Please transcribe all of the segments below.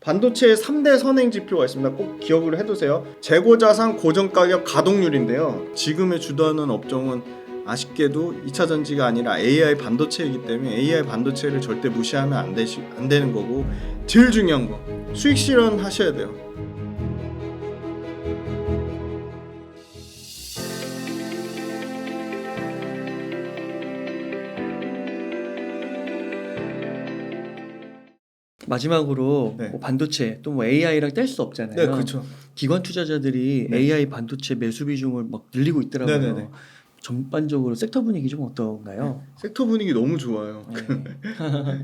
반도체의 3대 선행 지표가 있습니다. 꼭 기억을 해두세요. 재고자산, 고정가격, 가동률인데요. 지금의 주도하는 업종은 아쉽게도 2차 전지가 아니라 AI 반도체이기 때문에 AI 반도체를 절대 무시하면 안 되는 거고, 제일 중요한 거 수익 실현하셔야 돼요. 마지막으로 네. 뭐 반도체 또 뭐 AI랑 뗄 수 없잖아요. 네, 그렇죠. 기관 투자자들이 네. AI 반도체 매수 비중을 막 늘리고 있더라고요. 네네네. 전반적으로 섹터 분위기 좀 어떤가요? 섹터 분위기 너무 좋아요. 네.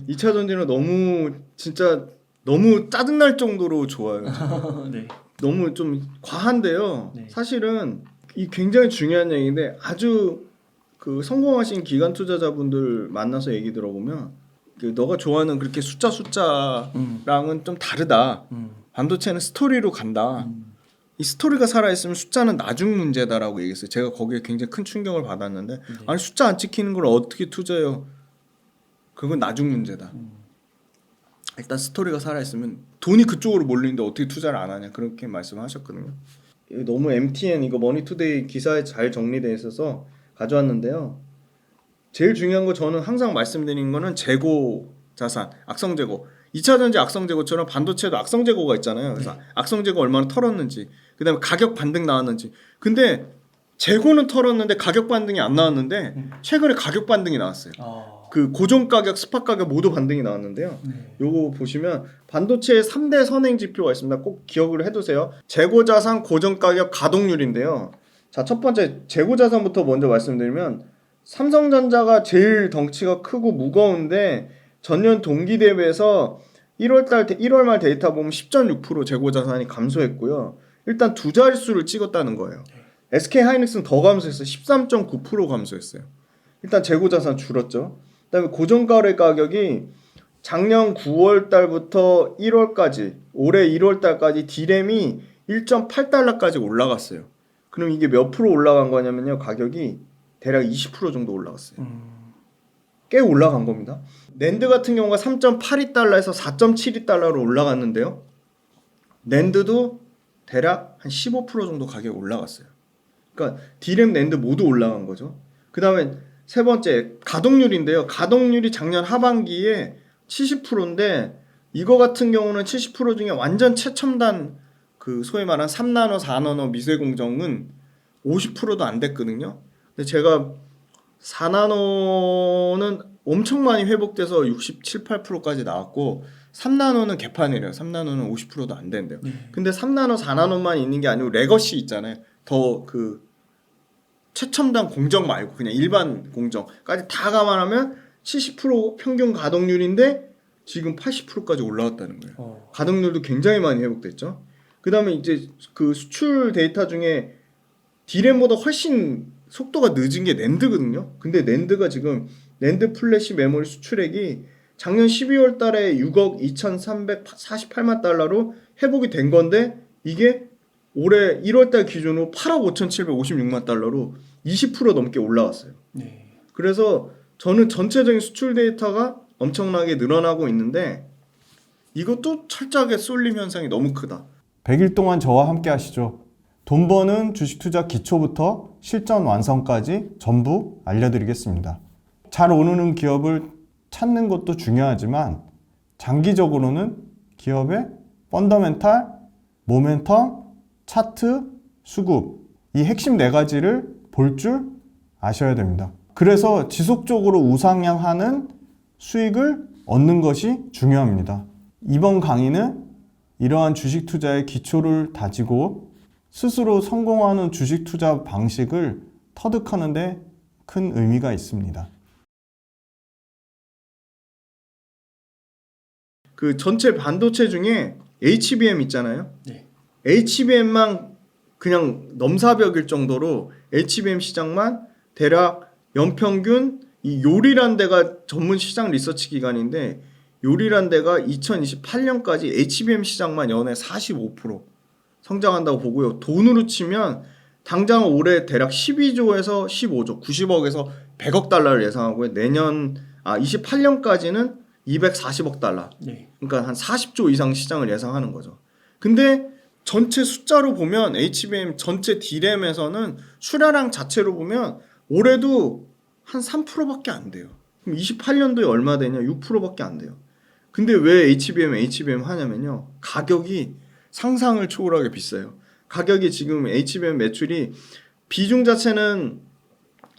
2차 전지는 너무 짜증날 정도로 좋아요. 네. 너무 좀 과한데요. 네. 사실은 이 굉장히 중요한 얘기인데, 아주 그 성공하신 기관 투자자분들 만나서 얘기 들어보면 너가 좋아하는 그렇게 숫자랑은 좀 다르다. 반도체는 스토리로 간다. 이 스토리가 살아있으면 숫자는 나중 문제다라고 얘기했어요. 제가 거기에 굉장히 큰 충격을 받았는데, 네. 아니 숫자 안 찍히는 걸 어떻게 투자해요? 그건 나중 문제다. 일단 스토리가 살아있으면 돈이 그쪽으로 몰리는데 어떻게 투자를 안 하냐, 그렇게 말씀하셨거든요. 너무 MTN 이거 머니투데이 기사에 잘 정리되어 있어서 가져왔는데요. 제일 중요한 거, 저는 항상 말씀드리는 거는 재고 자산, 악성 재고. 2차 전지 악성 재고처럼 반도체도 악성 재고가 있잖아요. 그래서 악성 재고 얼마나 털었는지, 그다음에 가격 반등 나왔는지. 근데 재고는 털었는데 가격 반등이 안 나왔는데 최근에 가격 반등이 나왔어요. 그 고정 가격, 스팟 가격 모두 반등이 나왔는데요. 요거 보시면 반도체의 3대 선행 지표가 있습니다. 꼭 기억을 해두세요. 재고 자산, 고정 가격, 가동률인데요. 자, 첫 번째 재고 자산부터 먼저 말씀드리면, 삼성전자가 제일 덩치가 크고 무거운데 전년 동기 대비해서 1월 말 데이터 보면 10.6% 재고 자산이 감소했고요. 일단 두 자릿수를 찍었다는 거예요. SK 하이닉스는 더 감소했어요. 13.9% 감소했어요. 일단 재고 자산 줄었죠. 그다음에 고정거래 가격이 작년 9월 달부터 1월까지, 올해 1월 달까지 디램이 1.8달러까지 올라갔어요. 그럼 이게 몇 프로 올라간 거냐면요, 가격이 대략 20% 정도 올라갔어요. 꽤 올라간 겁니다. 낸드 같은 경우가 3.82달러에서 4.72달러로 올라갔는데요. 낸드도 대략 한 15% 정도 가격이 올라갔어요. 그러니까 디램, 낸드 모두 올라간 거죠. 그 다음에 세 번째 가동률인데요. 가동률이 작년 하반기에 70%인데 이거 같은 경우는 70% 중에 완전 최첨단 그 소위 말하는 3나노, 4나노 미세 공정은 50%도 안 됐거든요. 근데 제가 4나노는 엄청 많이 회복돼서 67, 8%까지 나왔고, 3나노는 개판이래요. 3나노는 50%도 안 된대요. 근데 3나노, 4나노만 있는 게 아니고 레거시 있잖아요. 더 그 최첨단 공정 말고 그냥 일반 공정까지 다 감안하면 70% 평균 가동률인데 지금 80%까지 올라왔다는 거예요. 가동률도 굉장히 많이 회복됐죠. 그 다음에 이제 그 수출 데이터 중에 디램보다 훨씬 속도가 늦은 게 낸드거든요. 근데 낸드가 지금 낸드 플래시 메모리 수출액이 작년 12월 달에 6억 2,348만 달러로 회복이 된 건데, 이게 올해 1월 달 기준으로 8억 5,756만 달러로 20% 넘게 올라왔어요. 그래서 저는 전체적인 수출 데이터가 엄청나게 늘어나고 있는데, 이것도 철저하게 쏠림 현상이 너무 크다. 100일 동안 저와 함께 하시죠. 돈 버는 주식 투자 기초부터 실전 완성까지 전부 알려드리겠습니다. 잘 오르는 기업을 찾는 것도 중요하지만 장기적으로는 기업의 펀더멘탈, 모멘텀, 차트, 수급, 이 핵심 4가지를 볼 줄 아셔야 됩니다. 그래서 지속적으로 우상향하는 수익을 얻는 것이 중요합니다. 이번 강의는 이러한 주식 투자의 기초를 다지고 스스로 성공하는 주식 투자 방식을 터득하는 데 큰 의미가 있습니다. 그 전체 반도체 중에 HBM 있잖아요. 네. HBM만 그냥 넘사벽일 정도로 HBM 시장만 대략 연평균, 이 요리란 데가 전문 시장 리서치 기관인데, 요리란 데가 2028년까지 HBM 시장만 연에 45% 성장한다고 보고요. 돈으로 치면 당장 올해 대략 12조에서 15조, 90억에서 100억 달러를 예상하고요. 28년까지는 240억 달러. 네. 그러니까 한 40조 이상 시장을 예상하는 거죠. 근데 전체 숫자로 보면 HBM 전체 D램에서는 수량량 자체로 보면 올해도 한 3%밖에 안 돼요. 그럼 28년도에 얼마 되냐? 6%밖에 안 돼요. 근데 왜 HBM 하냐면요. 가격이 상상을 초월하게 비싸요. 가격이 지금 HBM 매출이 비중 자체는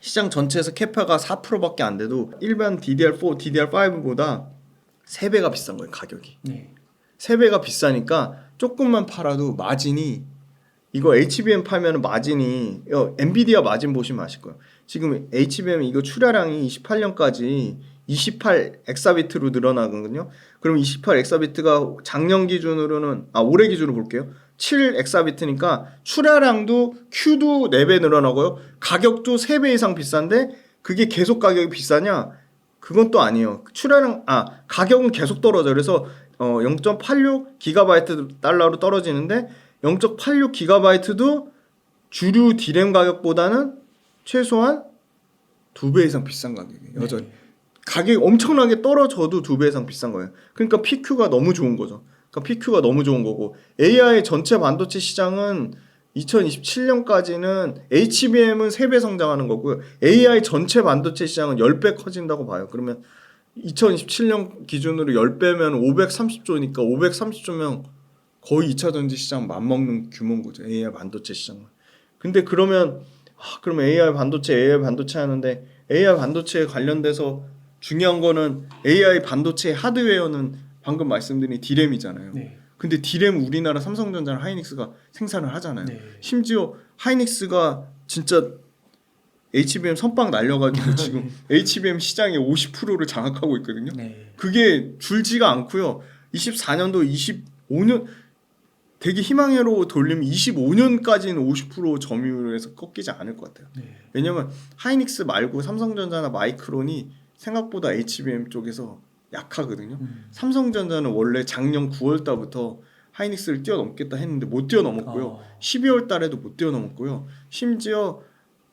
시장 전체에서 캐파가 4%밖에 안 돼도 일반 DDR4, DDR5보다 3배가 비싼 거예요, 가격이. 네. 3배가 비싸니까 조금만 팔아도 마진이 이거 HBM 팔면 마진이 엔비디아 마진 보시면 아실 거예요. 지금 HBM 이거 출하량이 28년까지 28 엑사비트로 늘어나거든요. 그럼 28 엑사비트가 작년 기준으로는 올해 기준으로 볼게요. 7 엑사비트니까 출하량도 Q도 4배 늘어나고요. 가격도 3배 이상 비싼데 그게 계속 가격이 비싸냐? 그건 또 아니에요. 출하량 가격은 계속 떨어져. 그래서 0.86 기가바이트 달러로 떨어지는데 0.86 기가바이트도 주류 D램 가격보다는 최소한 2배 이상 비싼 가격이에요. 여전히. 네. 가격이 엄청나게 떨어져도 2배 이상 비싼 거예요. 그러니까 PQ가 너무 좋은 거죠. 그러니까 PQ가 너무 좋은 거고 AI 전체 반도체 시장은 2027년까지는 HBM은 3배 성장하는 거고요. AI 전체 반도체 시장은 10배 커진다고 봐요. 그러면 2027년 기준으로 10배면 530조니까 530조면 거의 2차 전지 시장 맞먹는 규모인 거죠. AI 반도체 시장은. 근데 그러면 AI 반도체 하는데 AI 반도체에 관련돼서 중요한 거는 AI 반도체 하드웨어는 방금 말씀드린 D램이잖아요. 네. 근데 D램 우리나라 삼성전자랑 하이닉스가 생산을 하잖아요. 네. 심지어 하이닉스가 진짜 HBM 선빵 날려가지고 지금 HBM 시장의 50%를 장악하고 있거든요. 네. 그게 줄지가 않고요. 24년도 25년 되게 희망회로 돌리면 25년까지는 50% 점유율에서 꺾이지 않을 것 같아요. 네. 왜냐면 하이닉스 말고 삼성전자나 마이크론이 생각보다 HBM 쪽에서 약하거든요. 삼성전자는 원래 작년 9월 달부터 하이닉스를 뛰어넘겠다 했는데 못 뛰어넘었고요. 12월 달에도 못 뛰어넘었고요. 심지어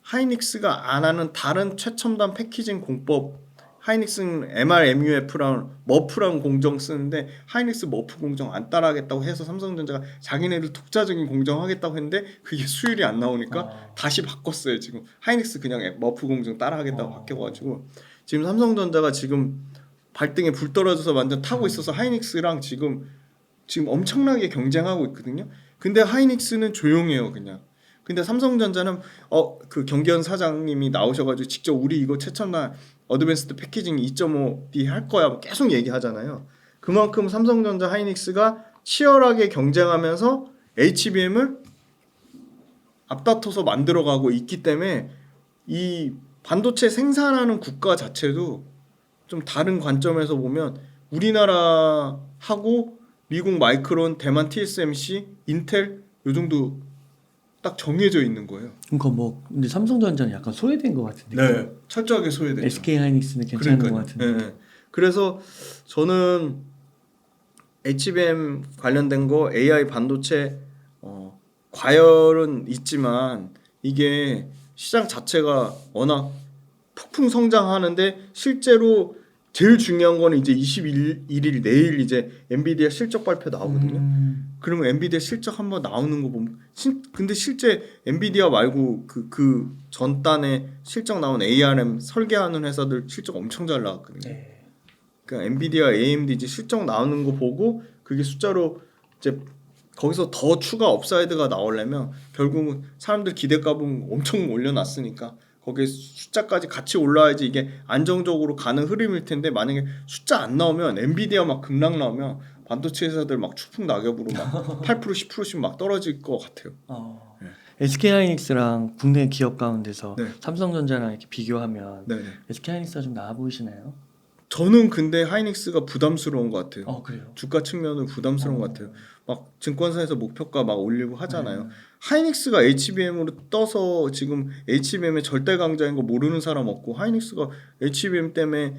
하이닉스가 안 하는 다른 최첨단 패키징 공법 하이닉스는 MRMUF랑 머프랑 공정 쓰는데 하이닉스 머프 공정 안 따라하겠다고 해서 삼성전자가 자기네들 독자적인 공정 하겠다고 했는데 그게 수율이 안 나오니까 다시 바꿨어요. 지금 하이닉스 그냥 머프 공정 따라하겠다고 바뀌어가지고 지금 삼성전자가 지금 발등에 불 떨어져서 완전 타고 있어서 하이닉스랑 지금 엄청나게 경쟁하고 있거든요. 근데 하이닉스는 조용해요, 그냥. 근데 삼성전자는 그 경기현 사장님이 나오셔가지고 직접 우리 이거 최첨단 어드밴스드 패키징 2.5D 할 거야 계속 얘기하잖아요. 그만큼 삼성전자 하이닉스가 치열하게 경쟁하면서 HBM을 앞다퉈서 만들어가고 있기 때문에 이 반도체 생산하는 국가 자체도 좀 다른 관점에서 보면 우리나라하고 미국 마이크론, 대만 TSMC, 인텔 요 정도 딱 정해져 있는 거예요. 그러니까 근데 삼성전자는 약간 소외된 것 같은데. 네, 철저하게 소외되죠. SK 하이닉스는 괜찮은 것 같은데. 네. 그래서 저는 HBM 관련된 거 AI 반도체 과열은 있지만 이게 시장 자체가 워낙 폭풍 성장하는데 실제로 제일 중요한 거는 이제 21일 내일 이제 엔비디아 실적 발표 나오거든요. 그러면 엔비디아 실적 한번 나오는 거 보면 근데 실제 엔비디아 말고 그 전단에 실적 나온 ARM 설계하는 회사들 실적 엄청 잘 나왔거든요. 네. 그러니까 엔비디아, AMD 이제 실적 나오는 거 보고 그게 숫자로 이제 거기서 더 추가 업사이드가 나오려면 결국은 사람들 기대값은 엄청 올려놨으니까 거기에 숫자까지 같이 올라야지 이게 안정적으로 가는 흐름일 텐데 만약에 숫자 안 나오면 엔비디아 막 급락 나오면 반도체 회사들 막 추풍 낙엽으로 막 8% 10%씩 막 떨어질 것 같아요. 네. SK 하이닉스랑 국내 기업 가운데서 네. 삼성전자랑 이렇게 비교하면 네네. SK 하이닉스가 좀 나아 보이시나요? 저는 근데 하이닉스가 부담스러운 것 같아요. 그래요. 주가 측면은 부담스러운 것 같아요. 막 증권사에서 목표가 막 올리고 하잖아요. 네. 하이닉스가 HBM으로 떠서 지금 HBM의 절대 강자인 거 모르는 사람 없고 하이닉스가 HBM 때문에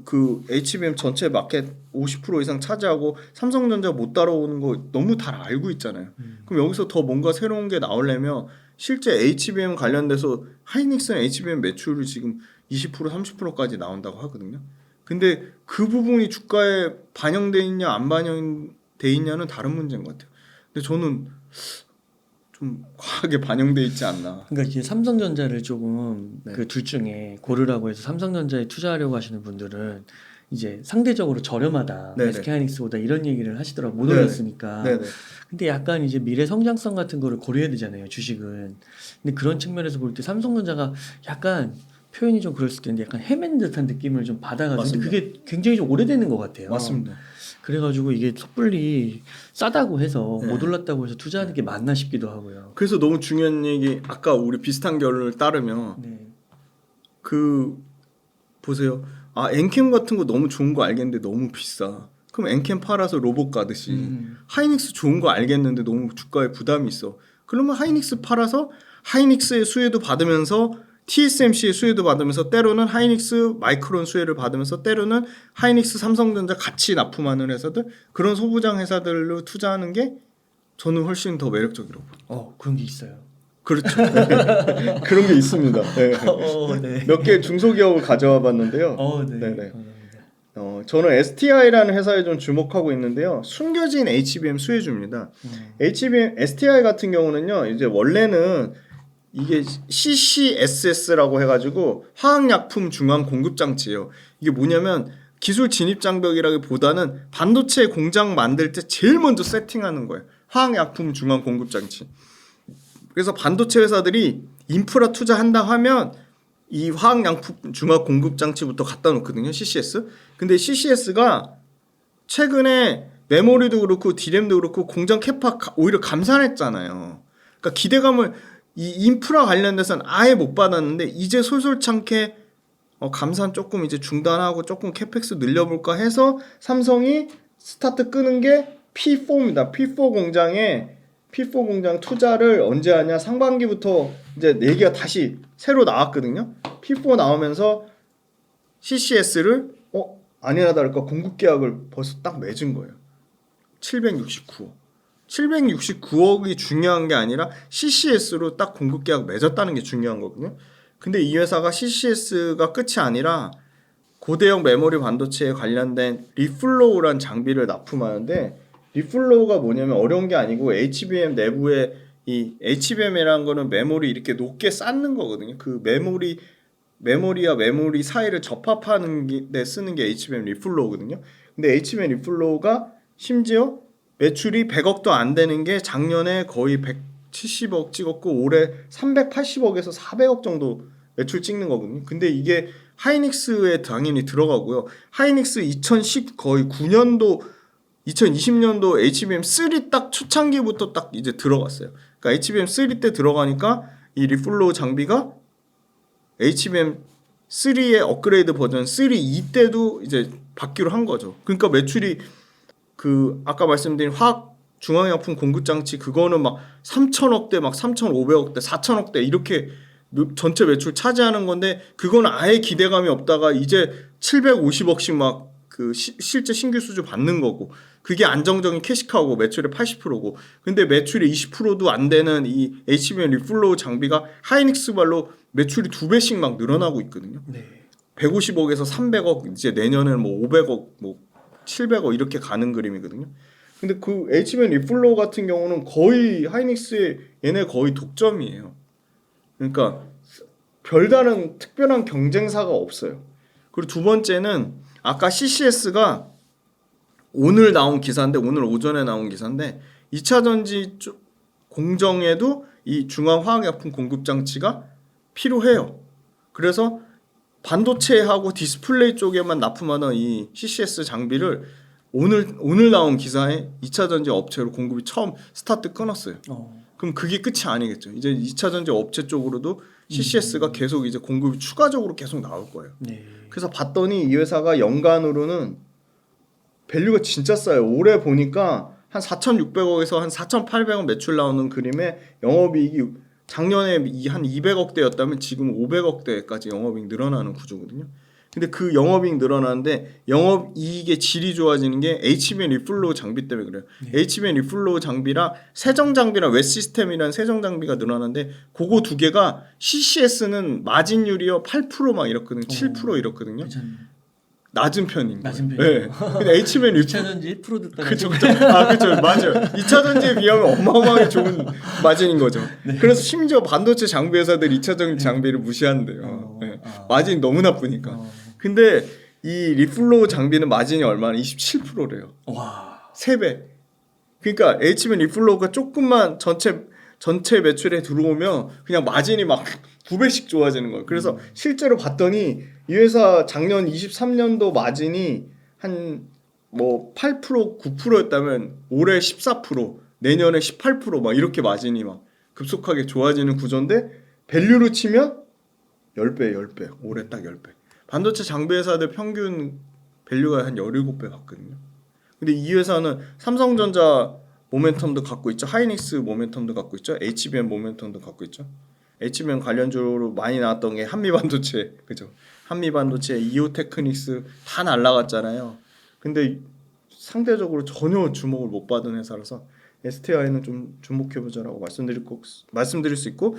그 HBM 전체 마켓 50% 이상 차지하고 삼성전자 못 따라오는 거 너무 다 알고 있잖아요. 그럼 여기서 더 뭔가 새로운 게 나오려면 실제 HBM 관련돼서 하이닉스는 HBM 매출이 지금 20% 30%까지 나온다고 하거든요. 근데 그 부분이 주가에 반영돼 있냐 안 반영돼 있냐는 다른 문제인 것 같아요. 근데 저는 좀 과하게 반영돼 있지 않나. 그러니까 이제 삼성전자를 조금 네. 그 둘 중에 고르라고 해서 삼성전자에 투자하려고 하시는 분들은 이제 상대적으로 저렴하다. 네네. SK하이닉스보다 이런 얘기를 하시더라고. 못 네네. 올랐으니까. 네네. 근데 약간 이제 미래 성장성 같은 거를 고려해야 되잖아요, 주식은. 근데 그런 측면에서 볼 때 삼성전자가 약간 표현이 좀 그럴 수도 있는데 약간 헤맨 듯한 느낌을 좀 받아가지고 근데 맞습니다. 그게 굉장히 좀 오래되는 것 같아요. 맞습니다. 그래가지고 이게 섣불리 싸다고 해서 네. 못 올랐다고 해서 투자하는 게 맞나 싶기도 하고요. 그래서 너무 중요한 얘기 아까 우리 비슷한 결론을 따르면 네. 그 보세요. 아 엔캠 같은 거 너무 좋은 거 알겠는데 너무 비싸. 그럼 엔캠 팔아서 로봇 가듯이 하이닉스 좋은 거 알겠는데 너무 주가에 부담이 있어. 그러면 하이닉스 팔아서 하이닉스의 수혜도 받으면서 TSMC의 수혜도 받으면서 때로는 하이닉스 마이크론 수혜를 받으면서 때로는 하이닉스 삼성전자 같이 납품하는 회사들 그런 소부장 회사들로 투자하는 게 저는 훨씬 더 매력적이라고 봐요. 그런 게 있어요. 그렇죠. 그런 게 있습니다. 네. 네. 몇 개 중소기업을 가져와 봤는데요. 네. 네네. 감사합니다. 저는 STI라는 회사에 좀 주목하고 있는데요. 숨겨진 HBM 수혜주입니다. STI 같은 경우는요. 이제 원래는 이게 CCSS라고 해가지고 화학약품 중앙 공급 장치예요. 이게 뭐냐면 기술 진입 장벽이라기보다는 반도체 공장 만들 때 제일 먼저 세팅하는 거예요. 화학약품 중앙 공급 장치. 그래서 반도체 회사들이 인프라 투자한다 하면 이 화학약품 중앙 공급 장치부터 갖다 놓거든요. CCS. 근데 CCS가 최근에 메모리도 그렇고 디램도 그렇고 공장 캐파 오히려 감산했잖아요. 그러니까 기대감을 이 인프라 관련돼서는 아예 못 받았는데 이제 솔솔찮게 감산 조금 이제 중단하고 조금 캐펙스 늘려볼까 해서 삼성이 스타트 끄는 게 P4입니다. P4 공장 투자를 언제 하냐 상반기부터 이제 얘기가 다시 새로 나왔거든요. P4 나오면서 CCS를 아니나 다를까 공급 계약을 벌써 딱 맺은 거예요. 769억. 769억이 중요한 게 아니라 CCS로 딱 공급 계약 맺었다는 게 중요한 거거든요. 근데 이 회사가 CCS가 끝이 아니라 고대형 메모리 반도체에 관련된 리플로우란 장비를 납품하는데 리플로우가 뭐냐면 어려운 게 아니고 HBM 내부에 이 HBM이라는 거는 메모리 이렇게 높게 쌓는 거거든요. 그 메모리와 메모리 사이를 접합하는 데 쓰는 게 HBM 리플로우거든요. 근데 HBM 리플로우가 심지어 매출이 100억도 안 되는 게 작년에 거의 170억 찍었고 올해 380억에서 400억 정도 매출 찍는 거거든요. 근데 이게 하이닉스에 당연히 들어가고요. 하이닉스 2020년도 HBM3 딱 초창기부터 딱 이제 들어갔어요. 그러니까 HBM3 때 들어가니까 이 리플로우 장비가 HBM3의 업그레이드 버전 3.2 때도 이제 받기로 한 거죠. 그러니까 매출이 그 아까 말씀드린 화학 중앙약품 공급 장치 그거는 막 3천억대 막 3,500억대 4천억대 이렇게 전체 매출 차지하는 건데 그거는 아예 기대감이 없다가 이제 750억씩 막 그 실제 신규 수주 받는 거고 그게 안정적인 캐시카우고 매출의 80%고 근데 매출이 20%도 안 되는 이 HBM 리플로우 장비가 하이닉스발로 매출이 2배씩 막 늘어나고 있거든요. 네. 150억에서 300억 이제 내년에는 뭐 500억 뭐 700억 이렇게 가는 그림이거든요. 근데 그 HBM 리플로우 같은 경우는 거의 하이닉스의 얘네 거의 독점이에요. 그러니까 별다른 특별한 경쟁사가 없어요. 그리고 두 번째는 아까 CCS가 오늘 나온 기사인데 오늘 오전에 나온 기사인데 2차 전지 공정에도 이 중앙화학약품 공급 장치가 필요해요. 그래서 반도체하고 디스플레이 쪽에만 납품하는 이 CCS 장비를 오늘 나온 기사에 2차 전지 업체로 공급이 처음 스타트 끊었어요. 그럼 그게 끝이 아니겠죠. 이제 2차 전지 업체 쪽으로도 CCS가 계속 이제 공급이 추가적으로 계속 나올 거예요. 네. 그래서 봤더니 이 회사가 연간으로는 밸류가 진짜 싸요. 올해 보니까 한 4,600억에서 한 4,800억 매출 나오는 그림에 영업이익이 작년에 한 200억대였다면 지금 500억대까지 영업이익 늘어나는 구조거든요. 근데 그 영업이익 늘어나는데 영업이익의 질이 좋아지는 게 HBM 리플로우 장비 때문에 그래요. HBM 리플로우 장비랑 세정 장비랑 웹 시스템이라는 세정 장비가 늘어나는데 그거 두 개가 CCS는 마진율이요 8% 막 이렇거든요. 7% 이렇거든요. 괜찮네. 낮은 편인 거예요. 낮은 네. 편이에요. 근데 H맨 리플로 2차전지 1% 듣다가 그쵸. 맞아요. 2차 전지에 비하면 어마어마하게 좋은 마진인 거죠. 그래서 심지어 반도체 장비 회사들 2차 전지 장비를 무시한대요. 네. 마진이 너무 나쁘니까. 근데 이 리플로우 장비는 마진이 얼마나 27%래요. 와. 3배. 그러니까 H맨 리플로우가 조금만 전체 매출에 들어오면 그냥 마진이 막 9배씩 좋아지는 거예요. 그래서 실제로 봤더니 이 회사 작년 23년도 마진이 한 뭐 8% 9%였다면 올해 14% 내년에 18%막 이렇게 마진이 막 급속하게 좋아지는 구조인데 밸류로 치면 10배 올해 딱 10배. 반도체 장비 회사들 평균 밸류가 한 17배 같거든요. 근데 이 회사는 삼성전자 모멘텀도 갖고 있죠. 하이닉스 모멘텀도 갖고 있죠. HBM 모멘텀도 갖고 있죠. HBM 관련주로 많이 나왔던 게 한미반도체, 그죠? 한미반도체, 이오테크닉스 다 날라갔잖아요. 근데 상대적으로 전혀 주목을 못 받은 회사라서 STI는 좀 주목해보자라고 말씀드릴 수 있고,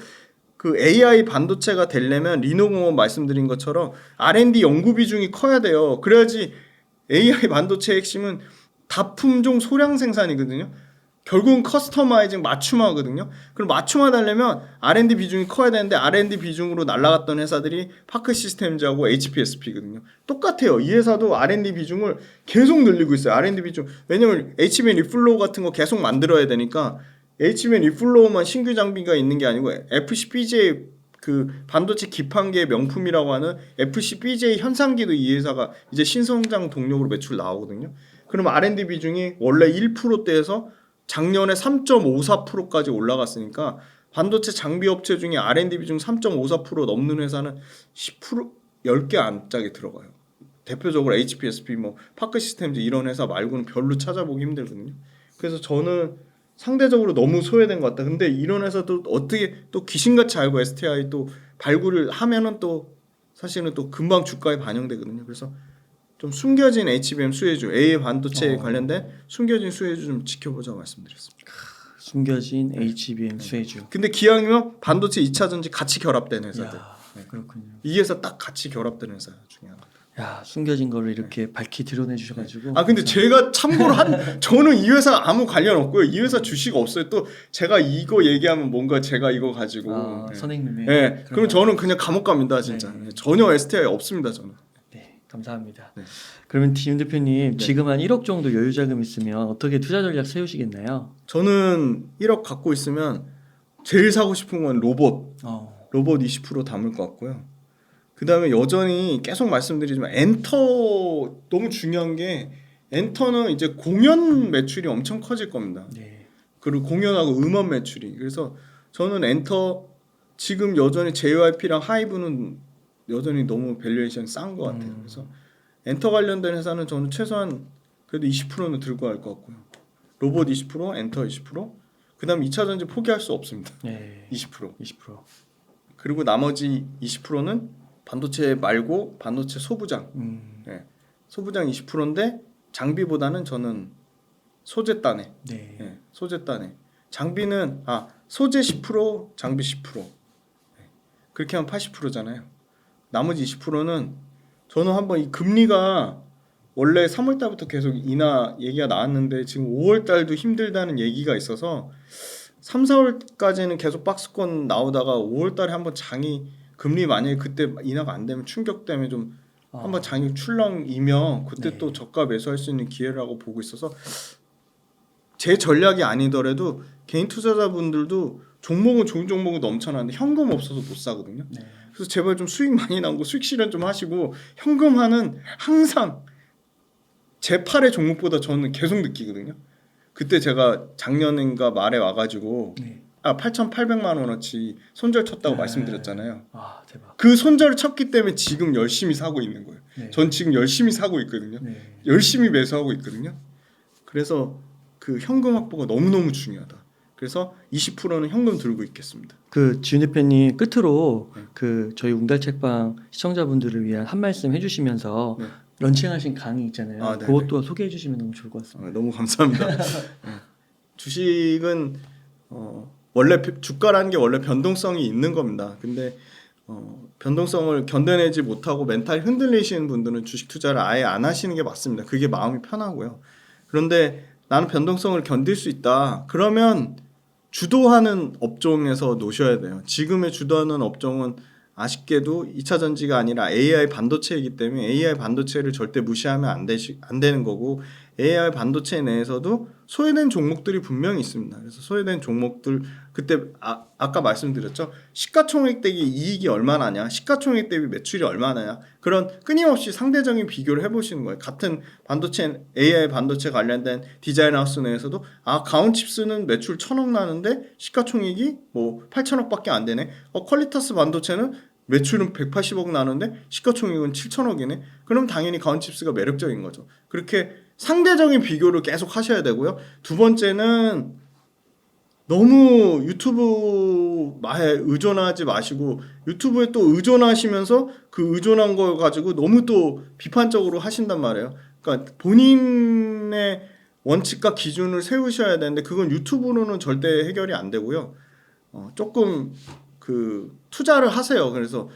그 AI 반도체가 되려면 리노공업 말씀드린 것처럼 R&D 연구 비중이 커야 돼요. 그래야지 AI 반도체의 핵심은 다품종 소량 생산이거든요. 결국은 커스터마이징 맞춤화거든요. 그럼 맞춤화 되려면 R&D 비중이 커야 되는데 R&D 비중으로 날아갔던 회사들이 파크 시스템즈하고 HPSP거든요. 똑같아요. 이 회사도 R&D 비중을 계속 늘리고 있어요. R&D 비중. 왜냐면 HBM 리플로우 같은 거 계속 만들어야 되니까 HBM 리플로우만 신규 장비가 있는 게 아니고 FCBJ 그 반도체 기판계의 명품이라고 하는 FCBJ 현상기도 이 회사가 이제 신성장 동력으로 매출 나오거든요. 그럼 R&D 비중이 원래 1%대에서 작년에 3.54%까지 올라갔으니까 반도체 장비 업체 중에 R&D 비중 3.54% 넘는 회사는 10% 10개 안짝에 들어가요. 대표적으로 HPSP 뭐 파크 시스템즈 이런 회사 말고는 별로 찾아보기 힘들거든요. 그래서 저는 상대적으로 너무 소외된 것 같다. 근데 이런 회사도 어떻게 또 귀신같이 알고 STI 또 발굴을 하면은 또 사실은 또 금방 주가에 반영되거든요. 그래서 좀 숨겨진 HBM 수혜주, AI 반도체에 관련된 숨겨진 수혜주 좀 지켜보자고 말씀드렸습니다. 숨겨진 HBM 수혜주. 근데 기왕이면 반도체 2차 전지 같이 결합된 회사들. 야, 그렇군요. 이 회사 딱 같이 결합된 회사 중에 하나. 야, 숨겨진 거를 이렇게 밝히 드러내 주셔가지고. 아 근데 제가 참고로 저는 이 회사 아무 관련 없고요. 이 회사 주식 없어요. 또 제가 이거 얘기하면 뭔가 제가 이거 가지고 선행님의. 네. 그럼 저는 그냥 감옥 갑니다 진짜. 네. 전혀 STI 없습니다 저는. 네, 감사합니다. 네. 그러면 김 대표님 지금 한 1억 정도 여유 자금 있으면 어떻게 투자 전략 세우시겠나요? 저는 1억 갖고 있으면 제일 사고 싶은 건 로봇 20% 담을 것 같고요. 그 다음에 여전히 계속 말씀드리지만 엔터 너무 중요한 게 엔터는 이제 공연 매출이 엄청 커질 겁니다. 네. 그리고 공연하고 음원 매출이. 그래서 저는 엔터 지금 여전히 JYP랑 하이브는 여전히 너무 밸류에이션 싼 것 같아요. 그래서 엔터 관련된 회사는 저는 최소한 그래도 20%는 들고 갈 것 같고요. 로봇 20%, 엔터 20%. 그 다음 2차 전지 포기할 수 없습니다. 네. 20%. 20%. 그리고 나머지 20%는 반도체 말고 반도체 소부장. 네. 소부장 20%인데 장비보다는 저는 소재단에. 네. 네. 소재단에. 장비는 소재 10%, 장비 10%. 네. 그렇게 하면 80%잖아요. 나머지 20%는 저는 한번 이 금리가 원래 3월 달부터 계속 인하 얘기가 나왔는데 지금 5월 달도 힘들다는 얘기가 있어서 3, 4월까지는 계속 박스권 나오다가 5월 달에 한번 장이 금리 만약에 그때 인하가 안 되면 충격 때문에 좀 한번 장이 출렁이면 그때 또 저가 매수할 수 있는 기회라고 보고 있어서 제 전략이 아니더라도 개인 투자자분들도 종목은 좋은 종목은 넘쳐나는데 현금 없어서 못 사거든요. 네. 그래서 제발 좀 수익 많이 나고 수익 실현 좀 하시고 현금화는 항상 제 팔의 종목보다 저는 계속 느끼거든요. 그때 제가 작년인가 말에 와가지고 8,800만 원어치 손절 쳤다고 말씀드렸잖아요. 아 대박. 그 손절을 쳤기 때문에 지금 열심히 사고 있는 거예요. 네. 전 지금 열심히 사고 있거든요. 네. 열심히 매수하고 있거든요. 그래서 그 현금 확보가 너무너무 중요하다. 그래서 20%는 현금 들고 있겠습니다. 그 지훈 대표님 끝으로 그 저희 웅달 책방 시청자분들을 위한 한 말씀 해주시면서 네. 런칭하신 강의 있잖아요. 네네. 그것도 소개해 주시면 너무 좋을 것 같습니다. 너무 감사합니다. 주식은 원래 주가라는 게 원래 변동성이 있는 겁니다. 근데 변동성을 견뎌내지 못하고 멘탈이 흔들리시는 분들은 주식 투자를 아예 안 하시는 게 맞습니다. 그게 마음이 편하고요. 그런데 나는 변동성을 견딜 수 있다. 그러면 주도하는 업종에서 놓으셔야 돼요. 지금의 주도하는 업종은 아쉽게도 2차 전지가 아니라 AI 반도체이기 때문에 AI 반도체를 절대 무시하면 안 되는 거고, AI 반도체 내에서도 소외된 종목들이 분명히 있습니다. 그래서 소외된 종목들, 그때 아까 말씀드렸죠. 시가총액 대비 이익이 얼마나냐, 시가총액 대비 매출이 얼마나냐, 그런 끊임없이 상대적인 비교를 해보시는 거예요. 같은 반도체, AI 반도체 관련된 디자인 하우스 내에서도 가온칩스는 매출 1,000억 나는데 시가총액이 뭐 8,000억밖에 안 되네. 퀄리타스 반도체는 매출은 180억 나는데 시가총액은 7,000억이네. 그럼 당연히 가온칩스가 매력적인 거죠. 그렇게 상대적인 비교를 계속 하셔야 되고요. 두 번째는 너무 유튜브에 의존하지 마시고, 유튜브에 또 의존하시면서 그 의존한 걸 가지고 너무 또 비판적으로 하신단 말이에요. 그러니까 본인의 원칙과 기준을 세우셔야 되는데 그건 유튜브로는 절대 해결이 안 되고요. 조금 그 투자를 하세요. 그래서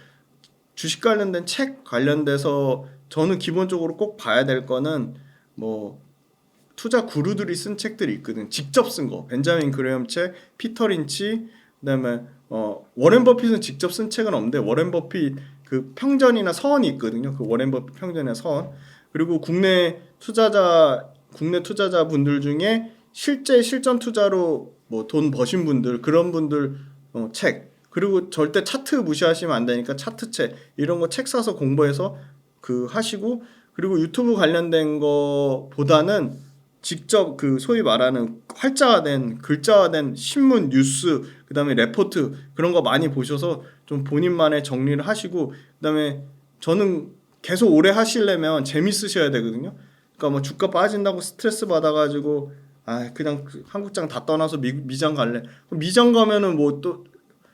주식 관련된 책 관련돼서 저는 기본적으로 꼭 봐야 될 거는 뭐 투자 구루들이 쓴 책들이 있거든. 직접 쓴 거. 벤자민 그레엄 책, 피터 린치, 그다음에 워렌 버핏은 직접 쓴 책은 없는데 워렌 버핏 그 평전이나 서원이 있거든요. 그 워렌 버핏 평전이나 서원. 그리고 국내 투자자 분들 중에 실제 실전 투자로 뭐 돈 버신 분들, 그런 분들 책. 그리고 절대 차트 무시하시면 안 되니까 차트 책 이런 거 책 사서 공부해서 그 하시고, 그리고 유튜브 관련된 거보다는 직접 그 소위 말하는 활자화된 글자화된 신문, 뉴스, 그다음에 레포트 그런 거 많이 보셔서 좀 본인만의 정리를 하시고, 그다음에 저는 계속 오래 하시려면 재밌으셔야 되거든요. 그러니까 뭐 주가 빠진다고 스트레스 받아가지고 그냥 한국장 다 떠나서 미장 갈래. 미장 가면은 뭐 또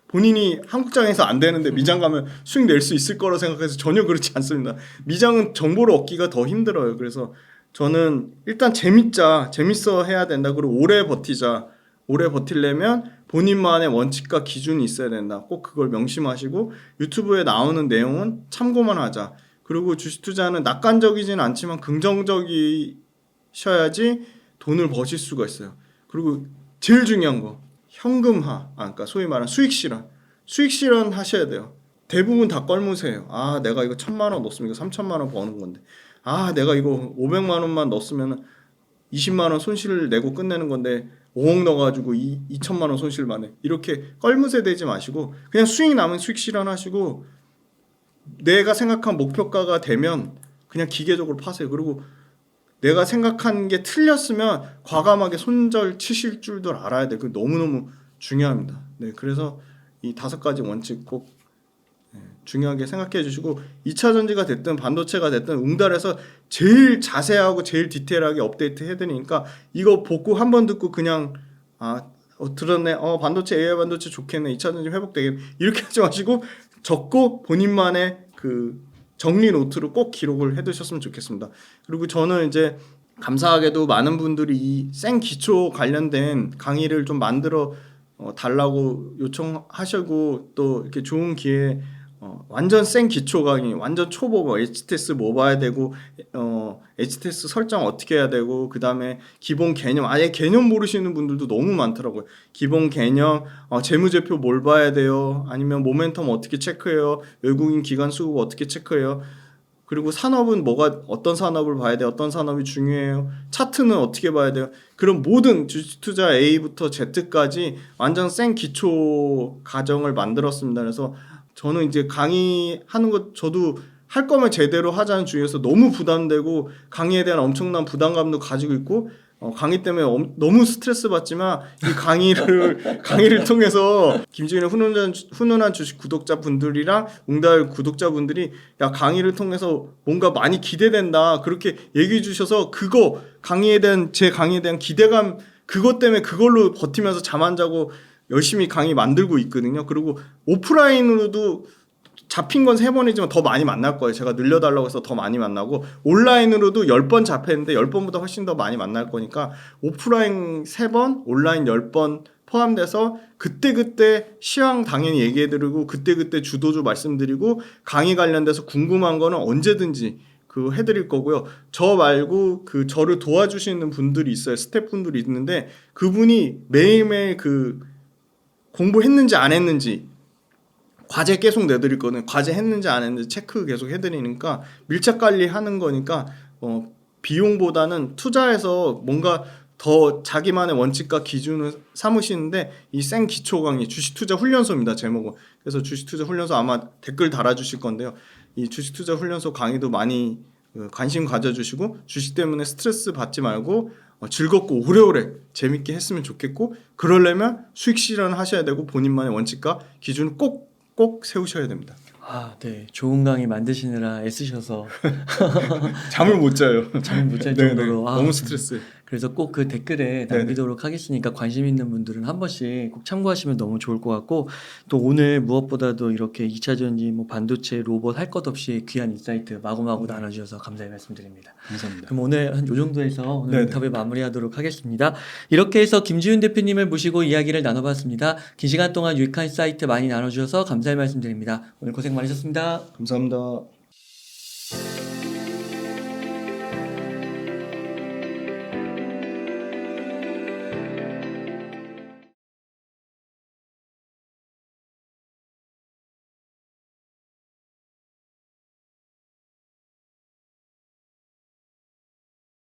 본인이 한국장에서 안 되는데 미장 가면 수익 낼 수 있을 거라 생각해서 전혀 그렇지 않습니다. 미장은 정보를 얻기가 더 힘들어요. 그래서 저는 일단 재밌어 해야 된다. 그리고 오래 버티자. 오래 버티려면 본인만의 원칙과 기준이 있어야 된다. 꼭 그걸 명심하시고 유튜브에 나오는 내용은 참고만 하자. 그리고 주식 투자는 낙관적이지는 않지만 긍정적이셔야지 돈을 버실 수가 있어요. 그리고 제일 중요한 거 현금화, 그러니까 소위 말하는 수익 실현 하셔야 돼요. 대부분 다 껄무세요. 내가 이거 1,000만 원 넣었으면 이거 3,000만 원 버는 건데, 내가 이거 500만 원만 넣었으면 20만 원 손실을 내고 끝내는 건데 5억 넣어가지고 2천만 원 손실만 해. 이렇게 껄무새 되지 마시고 그냥 수익 나면 수익 실현하시고, 내가 생각한 목표가가 되면 그냥 기계적으로 파세요. 그리고 내가 생각한 게 틀렸으면 과감하게 손절 치실 줄도 알아야 돼. 그거 너무너무 중요합니다. 네, 그래서 이 5가지 원칙 꼭 중요하게 생각해 주시고, 2차 전지가 됐든 반도체가 됐든 웅달에서 제일 자세하고 제일 디테일하게 업데이트 해드리니까 이거 보고 한 번 듣고 그냥 들었네, 반도체 AI 반도체 좋겠네, 2차 전지 회복되겠네, 이렇게 하지 마시고 적고 본인만의 그 정리 노트로 꼭 기록을 해두셨으면 좋겠습니다. 그리고 저는 이제 감사하게도 많은 분들이 이 생 기초 관련된 강의를 좀 만들어 달라고 요청하시고, 또 이렇게 좋은 기회에 완전 생 기초 강의, 완전 초보, 뭐 HTS 뭐 봐야 되고, HTS 설정 어떻게 해야 되고, 그 다음에 기본 개념, 아예 개념 모르시는 분들도 너무 많더라고요. 기본 개념, 재무제표 뭘 봐야 돼요, 아니면 모멘텀 어떻게 체크해요, 외국인 기관 수급 어떻게 체크해요, 그리고 산업은 어떤 산업을 봐야 돼요, 어떤 산업이 중요해요, 차트는 어떻게 봐야 돼요, 그런 모든 주식투자 A부터 Z까지 완전 생 기초 과정을 만들었습니다. 그래서 저는 이제 강의하는 것, 저도 할 거면 제대로 하자는 주의에서 너무 부담되고 강의에 대한 엄청난 부담감도 가지고 있고, 강의 때문에 너무 스트레스 받지만 이 강의를 통해서 김지윤의 훈훈한 주식 구독자분들이랑 웅달 구독자분들이 강의를 통해서 뭔가 많이 기대된다 그렇게 얘기해 주셔서, 제 강의에 대한 기대감, 그것 때문에 그걸로 버티면서 잠 안 자고 열심히 강의 만들고 있거든요. 그리고 오프라인으로도 잡힌 건 3번이지만 더 많이 만날 거예요. 제가 늘려달라고 해서 더 많이 만나고, 온라인으로도 10번 잡혔는데 10번보다 훨씬 더 많이 만날 거니까 오프라인 3번, 온라인 10번 포함돼서 그때그때 시황 당연히 얘기해드리고 그때그때 주도주 말씀드리고 강의 관련돼서 궁금한 거는 언제든지 그 해드릴 거고요. 저 말고 그 저를 도와주시는 분들이 있어요. 스태프분들이 있는데 그분이 매일매일 그 공부했는지 안 했는지 과제 계속 내드릴 거는 과제 했는지 안 했는지 체크 계속 해드리니까 밀착 관리하는 거니까 비용보다는 투자해서 뭔가 더 자기만의 원칙과 기준을 삼으시는데 이 생 기초 강의 주식투자 훈련소입니다. 제목은. 그래서 주식투자 훈련소 아마 댓글 달아주실 건데요. 이 주식투자 훈련소 강의도 많이 관심 가져주시고 주식 때문에 스트레스 받지 말고 즐겁고 오래오래 재밌게 했으면 좋겠고 그러려면 수익 실현을 하셔야 되고 본인만의 원칙과 기준을 꼭 세우셔야 됩니다. 아, 네. 좋은 강의 만드시느라 애쓰셔서 잠을 못 자요. 잠을 못 잘 네네. 정도로 너무 스트레스. 그래서 꼭 그 댓글에 남기도록 하겠으니까 관심 있는 분들은 한 번씩 꼭 참고하시면 너무 좋을 것 같고 또 오늘 무엇보다도 이렇게 2차 전지 뭐 반도체 로봇 할 것 없이 귀한 인사이트 마구마구 나눠주셔서 감사의 말씀드립니다. 감사합니다. 그럼 오늘 한 요 정도에서 오늘 네네. 인터뷰 마무리하도록 하겠습니다. 이렇게 해서 김지훈 대표님을 모시고 이야기를 나눠봤습니다. 긴 시간 동안 유익한 사이트 많이 나눠주셔서 감사의 말씀드립니다. 오늘 고생 많으셨습니다. 감사합니다.